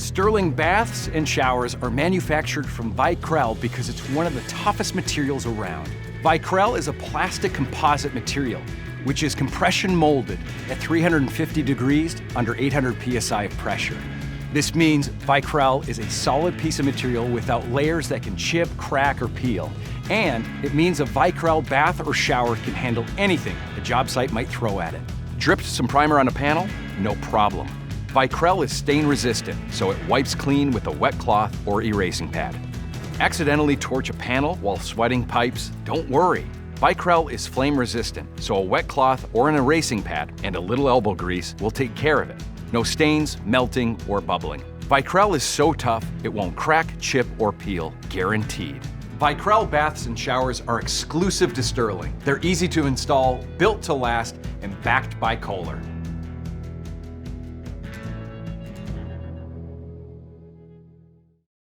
Sterling baths and showers are manufactured from Vikrell because it's one of the toughest materials around. Vikrell is a plastic composite material, which is compression molded at 350 degrees under 800 psi of pressure. This means Vikrell is a solid piece of material without layers that can chip, crack, or peel. And it means a Vikrell bath or shower can handle anything a job site might throw at it. Dripped some primer on a panel? No problem. Vikrell is stain resistant, so it wipes clean with a wet cloth or erasing pad. Accidentally torch a panel while sweating pipes? Don't worry. Vikrell is flame resistant, so a wet cloth or an erasing pad and a little elbow grease will take care of it. No stains, melting, or bubbling. Vikrell is so tough, it won't crack, chip, or peel, guaranteed. Vikrell baths and showers are exclusive to Sterling. They're easy to install, built to last, and backed by Kohler.